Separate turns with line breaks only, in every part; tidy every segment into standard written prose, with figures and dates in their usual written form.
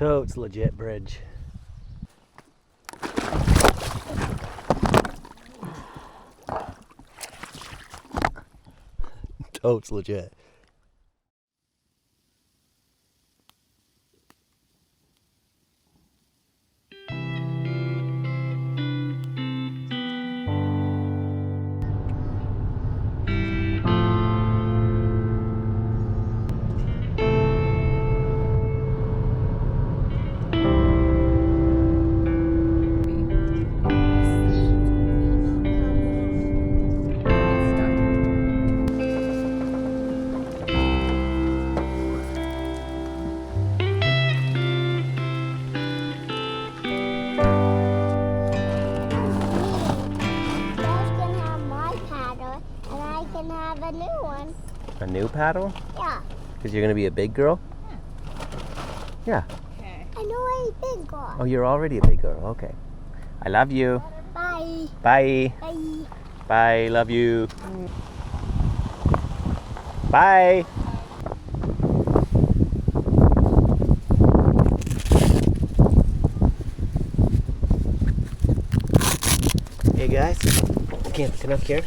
Totes legit bridge. Totes legit.
A new one.
A new paddle?
Yeah.
Because you're going to be a big girl? Yeah.
Okay. I know a big girl.
Oh, you're already a big girl. Okay. I love you.
Bye.
Bye.
Bye.
Bye. Love you. Bye. Hey guys, Camp Canoe here.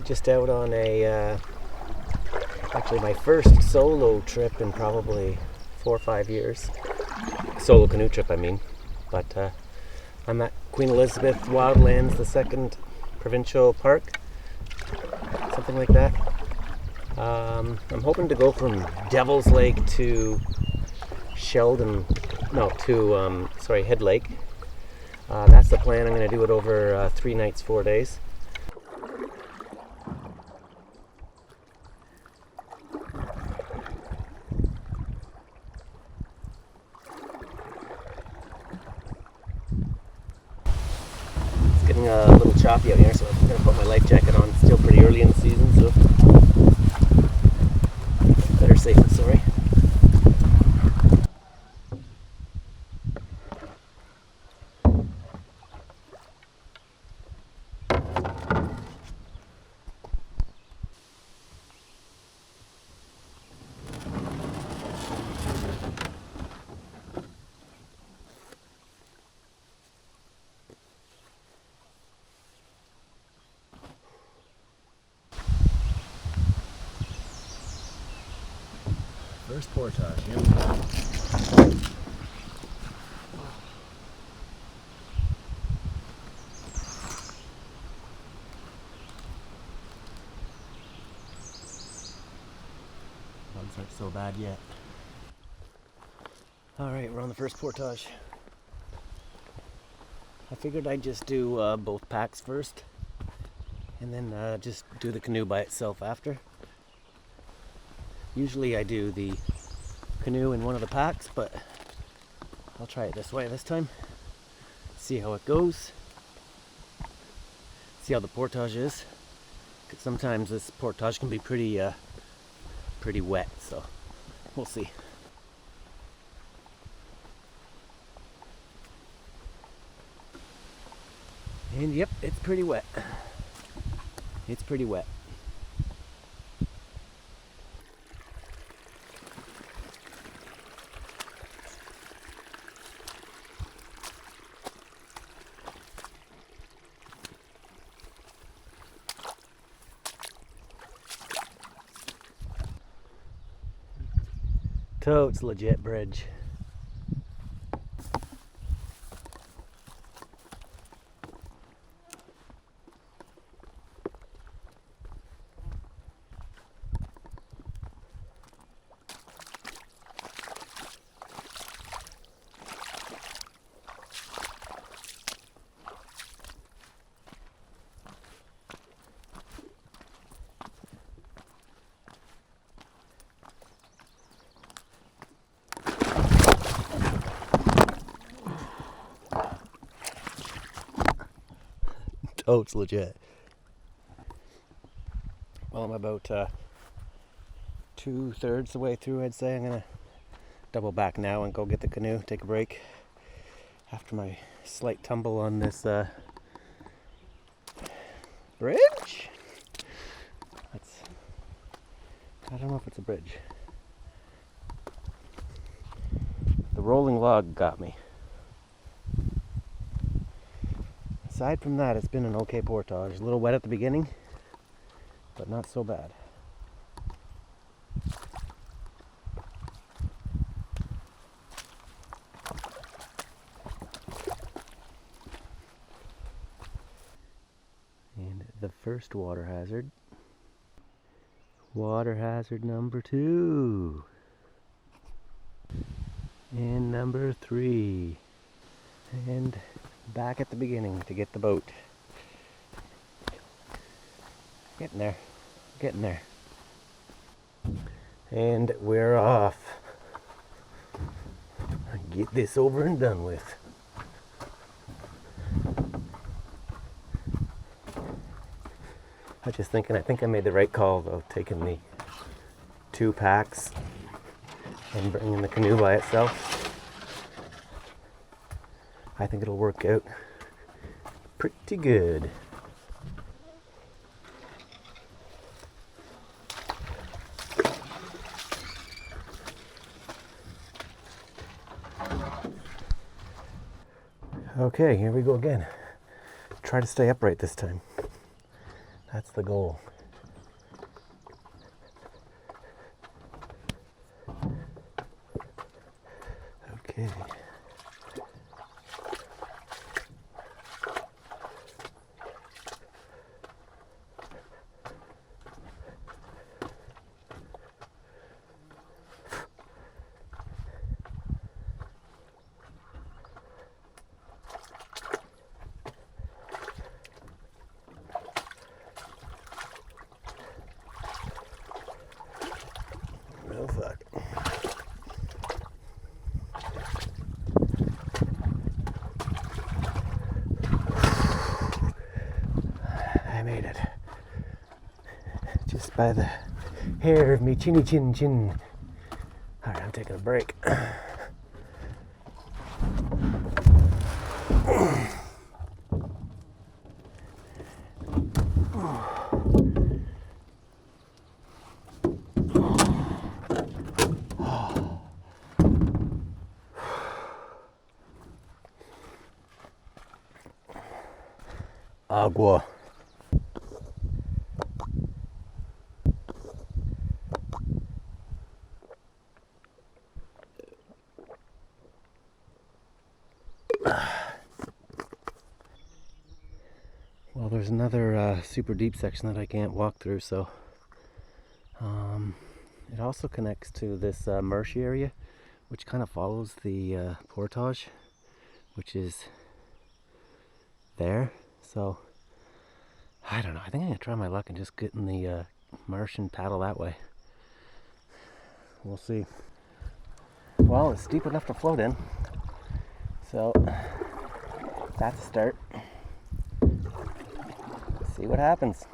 Just out on a, actually my first solo trip in probably 4 or 5 years. Solo canoe trip, I mean. But I'm at Queen Elizabeth Wildlands, the second provincial park. Something like that. I'm hoping to go from Devil's Lake to Head Lake. That's the plan. I'm going to do it over 3 nights, 4 days. It's getting a little choppy out here, so I'm going to put my life jacket on. It's still pretty early in the season, so better safe than sorry.
First portage, here we go.
Bugs aren't so bad yet. Alright, we're on the first portage. I figured I'd just do both packs first, and then just do the canoe by itself after. Usually I do the canoe in one of the packs, but I'll try it this way this time. See how it goes. See how the portage is. 'Cause sometimes this portage can be pretty wet, so we'll see. And yep, it's pretty wet. It's pretty wet. Totes legit bridge. Totes legit. Well, I'm about 2/3 the way through, I'd say. I'm gonna double back now and go get the canoe, take a break after my slight tumble on this bridge. I don't know if it's a bridge. rolling log got me. Aside from that, it's been an okay portage. A little wet at the beginning, but not so bad. And the first water hazard. Water hazard number 2. And number 3. And back at the beginning to get the boat. Getting there. Getting there. And we're off. Get this over and done with. I was just thinking, I think I made the right call though, taking the 2 packs and bringing the canoe by itself. I think it'll work out pretty good. Okay, here we go again. Try to stay upright this time. That's the goal. Okay. Oh fuck. I made it. Just by the hair of me chinny chin chin. Alright, I'm taking a break. Agua. Well, there's another super deep section that I can't walk through, so it also connects to this marshy area, which kind of follows the portage, which is there. So I don't know, I think I'm gonna try my luck and just get in the marsh and paddle that way. We'll see. Well, it's deep enough to float in, so that's a start. See what happens.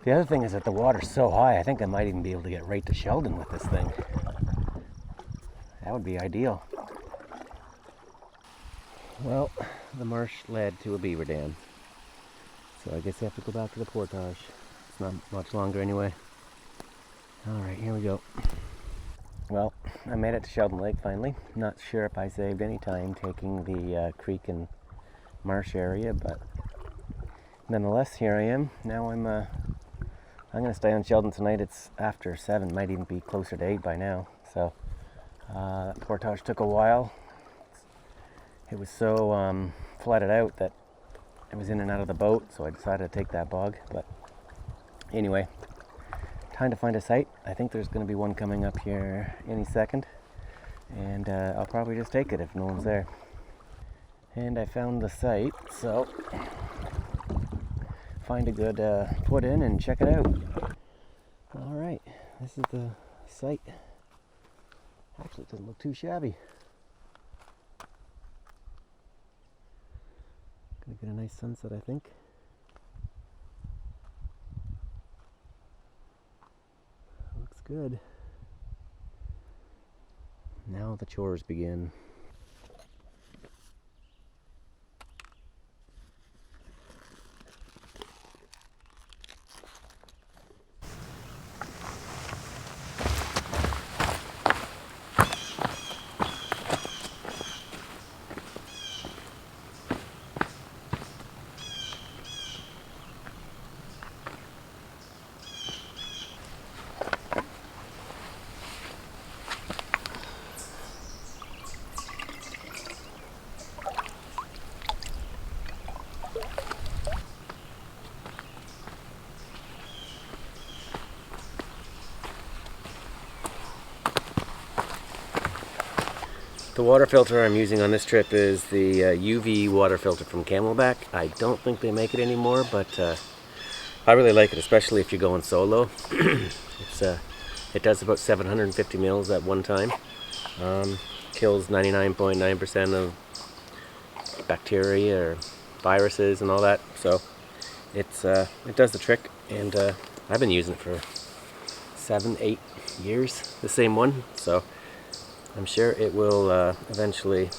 The other thing is that the water's so high, I think I might even be able to get right to Sheldon with this thing. That would be ideal. Well, the marsh led to a beaver dam. So I guess I have to go back to the portage. It's not much longer anyway. Alright, here we go. Well, I made it to Sheldon Lake finally. Not sure if I saved any time taking the creek and marsh area, but nonetheless, here I am. Now I'm going to stay on Sheldon tonight. It's after 7, might even be closer to 8 by now. So that portage took a while. It was so flooded out that I was in and out of the boat, so I decided to take that bog. But anyway, time to find a site. I think there's going to be one coming up here any second, and I'll probably just take it if no one's there. And I found the site, so find a good put in and check it out. Alright, this is the site. Actually, it doesn't look too shabby. Gonna get a nice sunset, I think. Looks good. Now the chores begin. The water filter I'm using on this trip is the UV water filter from Camelback. I don't think they make it anymore, but I really like it, especially if you're going solo. It does about 750 mils at one time. Kills 99.9% of bacteria or viruses and all that. So it does the trick, and I've been using it for 7-8 years, the same one. So I'm sure it will eventually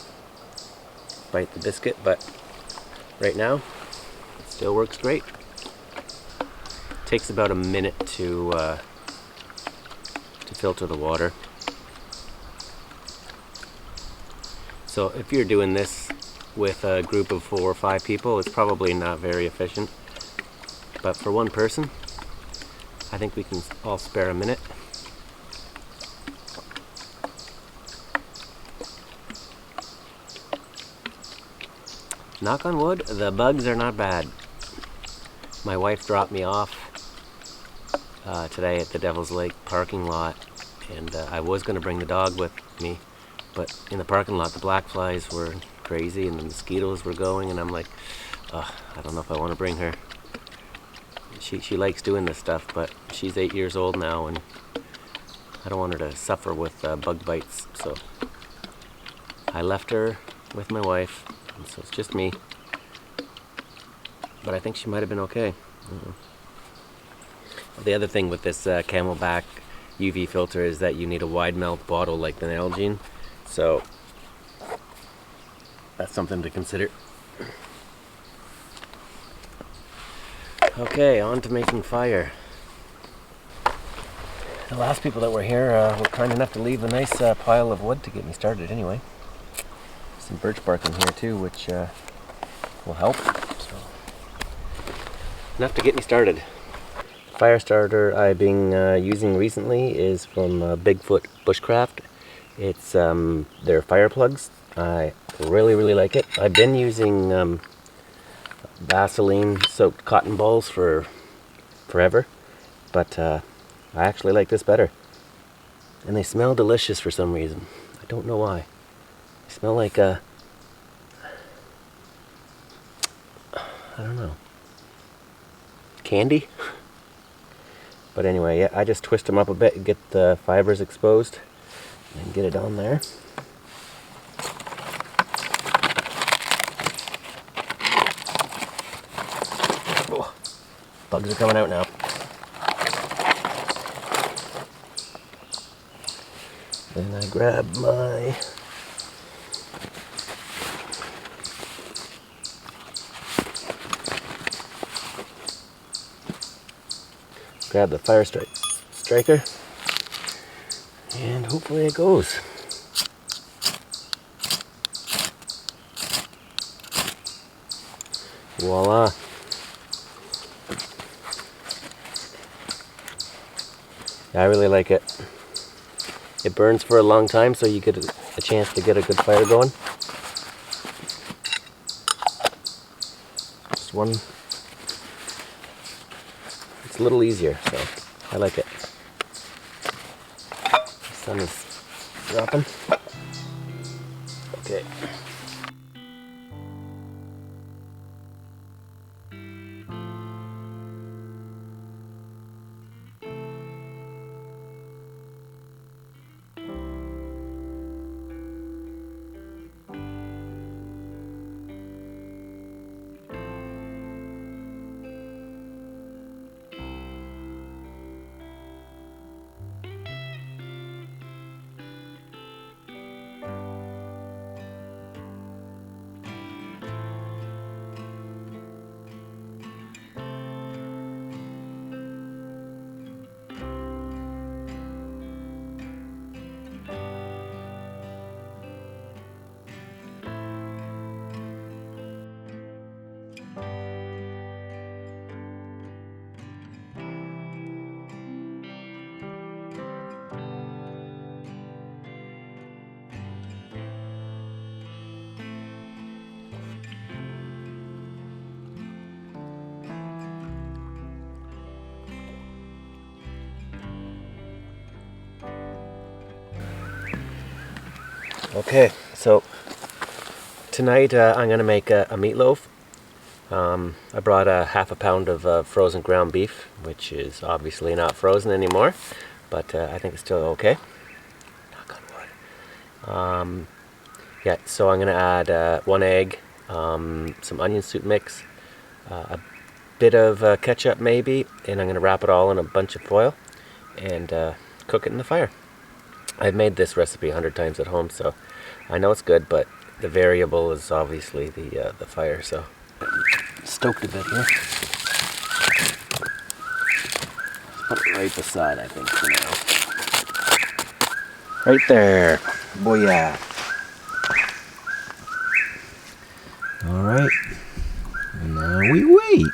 bite the biscuit, but right now it still works great. It takes about a minute to filter the water. So if you're doing this with a group of 4 or 5 people, it's probably not very efficient. But for one person, I think we can all spare a minute. Knock on wood, the bugs are not bad. My wife dropped me off today at the Devil's Lake parking lot, and I was going to bring the dog with me, but in the parking lot the black flies were crazy and the mosquitoes were going, and I'm like, I don't know if I want to bring her. She likes doing this stuff, but she's 8 years old now, and I don't want her to suffer with bug bites, so I left her with my wife, and so it's just me. But I think she might have been okay. The other thing with this Camelback UV filter is that you need a wide mouth bottle like the Nalgene, so that's something to consider. Okay, on to making fire. The last people that were here were kind enough to leave a nice pile of wood to get me started anyway. Some birch bark in here too, which will help. So, enough to get me started. Fire starter I've been using recently is from Bigfoot Bushcraft. It's their fire plugs. I really like it. I've been using Vaseline soaked cotton balls for forever, but I actually like this better. And they smell delicious for some reason. I don't know why. They smell like I don't know, candy? But anyway, yeah, I just twist them up a bit and get the fibers exposed and get it on there. Oh, bugs are coming out now. Then I grab my fire striker, and hopefully it goes. Voila. I really like it. It burns for a long time, so you get a chance to get a good fire going. Just one. It's a little easier, so I like it. The sun is dropping. Okay. Okay, so tonight I'm going to make a meatloaf. I brought a half a pound of frozen ground beef, which is obviously not frozen anymore, but I think it's still okay. Knock on wood. Yeah, so I'm going to add 1 egg, some onion soup mix, a bit of ketchup maybe, and I'm going to wrap it all in a bunch of foil and cook it in the fire. I've made this recipe 100 times at home, so I know it's good, but the variable is obviously the fire, so stoked a bit here. Put it right beside, I think, for now. Right there. Booyah. Alright. And now we wait.